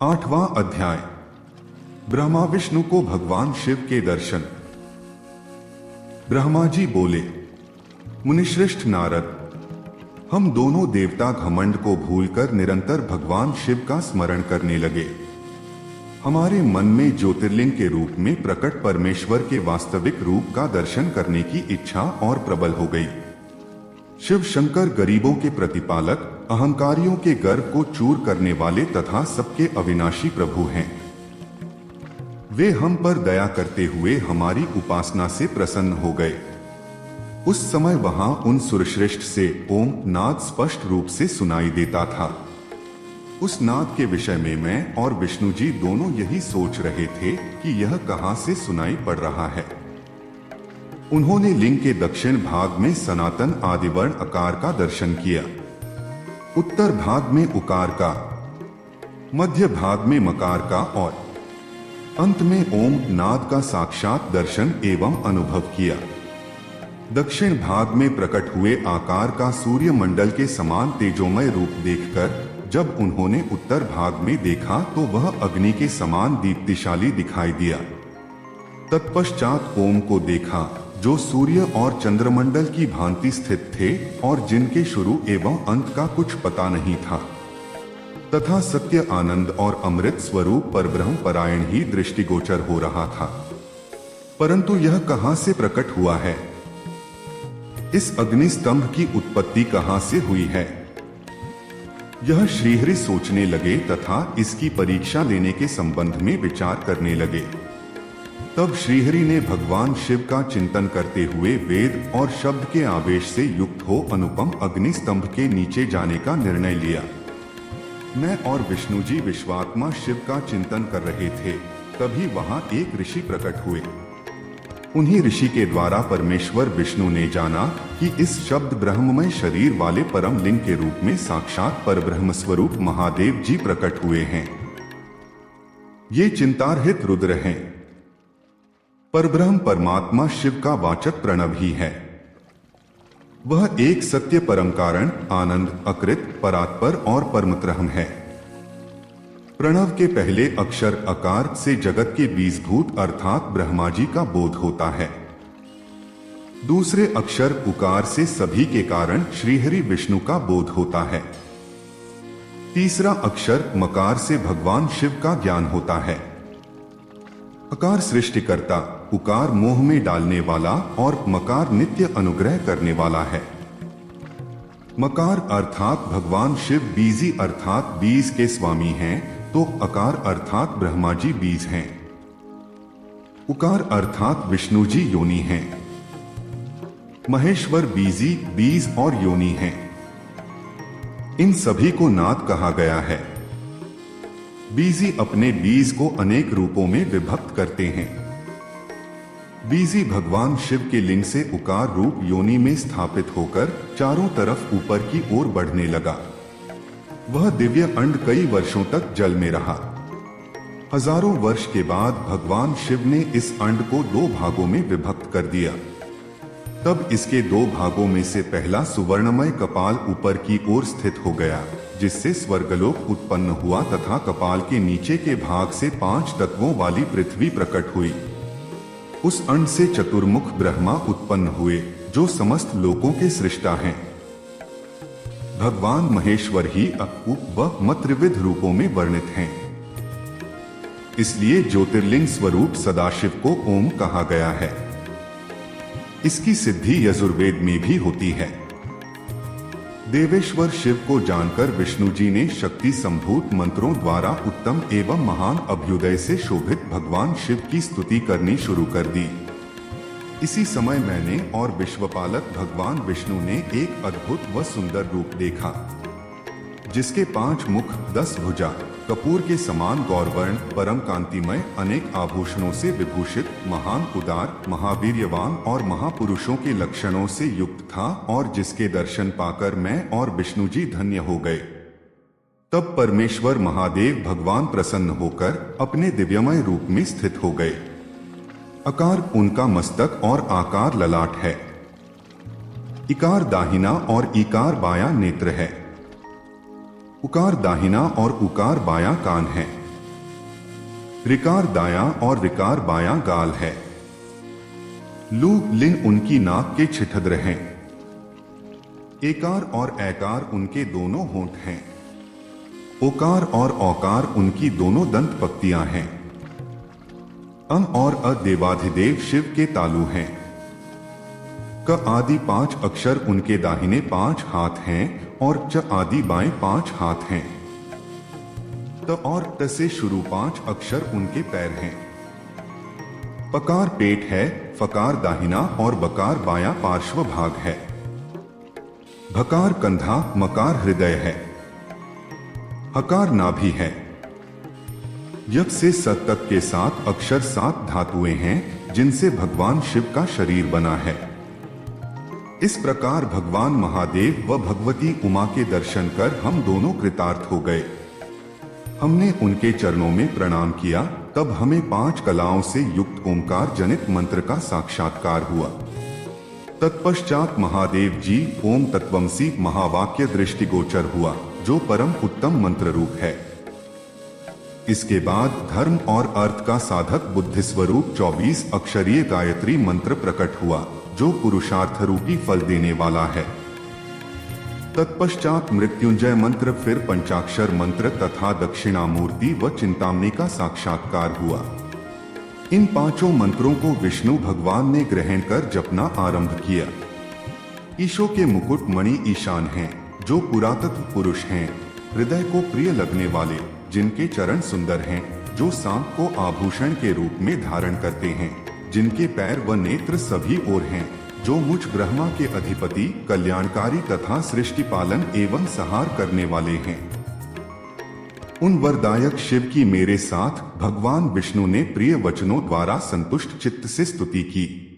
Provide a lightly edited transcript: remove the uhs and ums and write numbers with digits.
8वां अध्याय। ब्रह्मा विष्णु को भगवान शिव के दर्शन। ब्रह्मा जी बोले, मुनिश्रेष्ठ नारद, हम दोनों देवता घमंड को भूलकर निरंतर भगवान शिव का स्मरण करने लगे। हमारे मन में ज्योतिर्लिंग के रूप में प्रकट परमेश्वर के वास्तविक रूप का दर्शन करने की इच्छा और प्रबल हो गई। शिव शंकर गरीबों के प्रतिपालक, अहंकारियों के गर्व को चूर करने वाले तथा सबके अविनाशी प्रभु हैं। वे हम पर दया करते हुए हमारी उपासना से प्रसन्न हो गए। उस समय वहां उन सुरश्रेष्ठ से ओम नाद स्पष्ट रूप से सुनाई देता था। उस नाद के विषय में मैं और विष्णु जी दोनों यही सोच रहे थे कि यह कहां से सुनाई पड़ रहा है। उन्होंने लिंग के दक्षिण भाग में सनातन आदिवर्ण आकार का दर्शन किया, उत्तर भाग में उकार का, मध्य भाग में मकार का और अंत में ओम नाद का साक्षात दर्शन एवं अनुभव किया। दक्षिण भाग में प्रकट हुए आकार का सूर्य मंडल के समान तेजोमय रूप देखकर जब उन्होंने उत्तर भाग में देखा तो वह अग्नि के समान दीप्तिशाली दिखाई दिया। तत्पश्चात ओम को देखा जो सूर्य और चंद्रमंडल की भांति स्थित थे और जिनके शुरू एवं अंत का कुछ पता नहीं था, तथा सत्य आनंद और अमृत स्वरूप परब्रह्म परायण ही दृष्टिगोचर हो रहा था। परंतु यह कहां से प्रकट हुआ है? इस अग्नि स्तंभ की उत्पत्ति कहां से हुई है? यह श्रीहरि सोचने लगे तथा इसकी परीक्षा लेने के संबंध में विचार करने लगे। तब श्रीहरि ने भगवान शिव का चिंतन करते हुए वेद और शब्द के आवेश से युक्त हो अनुपम अग्नि स्तंभ के नीचे जाने का निर्णय लिया। मैं और विष्णु जी विश्वात्मा शिव का चिंतन कर रहे थे, तभी वहां एक ऋषि प्रकट हुए। उन्हीं ऋषि के द्वारा परमेश्वर विष्णु ने जाना कि इस शब्द ब्रह्ममय शरीर वाले परम लिंग के रूप में साक्षात परब्रह्म स्वरूप महादेव जी प्रकट हुए हैं। ये चिंतारहित रुद्र हैं। परब्रह्म परमात्मा शिव का वाचक प्रणव ही है। वह एक सत्य परम कारण, आनंद, अकृत, परात्पर और परमत्रहम है। प्रणव के पहले अक्षर अकार से जगत के बीजभूत अर्थात ब्रह्मा जी का बोध होता है। दूसरे अक्षर उकार से सभी के कारण श्रीहरि विष्णु का बोध होता है। तीसरा अक्षर मकार से भगवान शिव का ज्ञान होता है। अकार सृष्टिकर्ता, उकार मोह में डालने वाला और मकार नित्य अनुग्रह करने वाला है। मकार अर्थात भगवान शिव बीजी अर्थात बीज के स्वामी हैं, तो अकार अर्थात ब्रह्मा जी बीज हैं। उकार अर्थात विष्णु जी योनि हैं। महेश्वर बीजी बीज और योनि हैं। इन सभी को नाद कहा गया है। बीजी अपने बीज को अनेक रूपों में विभक्त करते हैं। बीजी भगवान शिव के लिंग से उकार रूप योनि में स्थापित होकर चारों तरफ ऊपर की ओर बढ़ने लगा। वह दिव्य अंड कई वर्षों तक जल में रहा। हजारों वर्ष के बाद भगवान शिव ने इस अंड को दो भागों में विभक्त कर दिया। तब इसके दो भागों में से पहला सुवर्णमय कपाल ऊपर की ओर स्थित हो गया, जिससे स्वर्गलोक उत्पन्न हुआ तथा कपाल के नीचे के भाग से 5 तत्वों वाली पृथ्वी प्रकट हुई। उस अंड से चतुर्मुख ब्रह्मा उत्पन्न हुए, जो समस्त लोकों के सृष्टा हैं। भगवान महेश्वर ही उप व मत्रिविध रूपों में वर्णित हैं। इसलिए ज्योतिर्लिंग स्वरूप सदाशिव को ओम कहा गया है। इसकी सिद्धि यजुर्वेद में भी होती है। देवेश्वर शिव को जानकर विष्णु जी ने शक्ति संभूत मंत्रों द्वारा उत्तम एवं महान अभ्युदय से शोभित भगवान शिव की स्तुति करनी शुरू कर दी। इसी समय मैंने और विश्वपालक भगवान विष्णु ने एक अद्भुत व सुंदर रूप देखा, जिसके 5 मुख, 10 भुजा, कपूर के समान गौरवर्ण, परम कांतिमय, अनेक आभूषणों से विभूषित, महान उदार, महावीर्यवान और महापुरुषों के लक्षणों से युक्त था और जिसके दर्शन पाकर मैं और विष्णु जी धन्य हो गए। तब परमेश्वर महादेव भगवान प्रसन्न होकर अपने दिव्यमय रूप में स्थित हो गए। अकार उनका मस्तक और आकार ललाट है। इकार दाहिना और इकार बायां नेत्र है। उकार दाहिना और उकार बायां कान है। रिकार दायां और रिकार बायां गाल है। लू लिन उनकी नाक के छिठद्र हैं। एकार और ऐकार उनके दोनों होंठ हैं। ओकार और औकार उनकी दोनों दंत पक्तियां हैं। अं और अ देवाधिदेव शिव के तालु हैं। क आदि 5 अक्षर उनके दाहिने 5 हाथ हैं और च आदि बाएं 5 हाथ हैं। त और त से शुरू 5 अक्षर उनके पैर हैं। पकार पेट है, फकार दाहिना और बकार बायां पार्श्व भाग है। भकार कंधा, मकार हृदय है। हकार नाभि है। यक से सत तक के 7 अक्षर 7 धातुएं हैं जिनसे भगवान शिव का शरीर बना है। इस प्रकार भगवान महादेव व भगवती उमा के दर्शन कर हम दोनों कृतार्थ हो गए। हमने उनके चरणों में प्रणाम किया, तब हमें 5 कलाओं से युक्त ओंकार जनित मंत्र का साक्षात्कार हुआ। तत्पश्चात महादेव जी ओम तत्वमसी महावाक्य दृष्टिगोचर हुआ, जो परम उत्तम मंत्र रूप है। इसके बाद धर्म और अर्थ का साधक बुद्धि स्वरूप 24 अक्षरीय गायत्री मंत्र प्रकट हुआ, जो पुरुषार्थ रूपी फल देने वाला है। तत्पश्चात मृत्युंजय मंत्र, फिर पंचाक्षर मंत्र तथा दक्षिणामूर्ति व चिंतामणि का साक्षात्कार हुआ। इन 5 मंत्रों को विष्णु भगवान ने ग्रहण कर जपना आरंभ किया। ईशो के मुकुट मणि ईशान हैं, जो पुरातत्व पुरुष हैं, हृदय को प्रिय लगने वाले, जिनके चरण सुंदर हैं, जो सांप को आभूषण के रूप में धारण करते हैं, जिनके पैर व नेत्र सभी ओर हैं, जो मुझ ब्रह्मा के अधिपति, कल्याणकारी तथा सृष्टि पालन एवं संहार करने वाले हैं। उन वरदायक शिव की मेरे साथ भगवान विष्णु ने प्रिय वचनों द्वारा संतुष्ट चित्त से स्तुति की।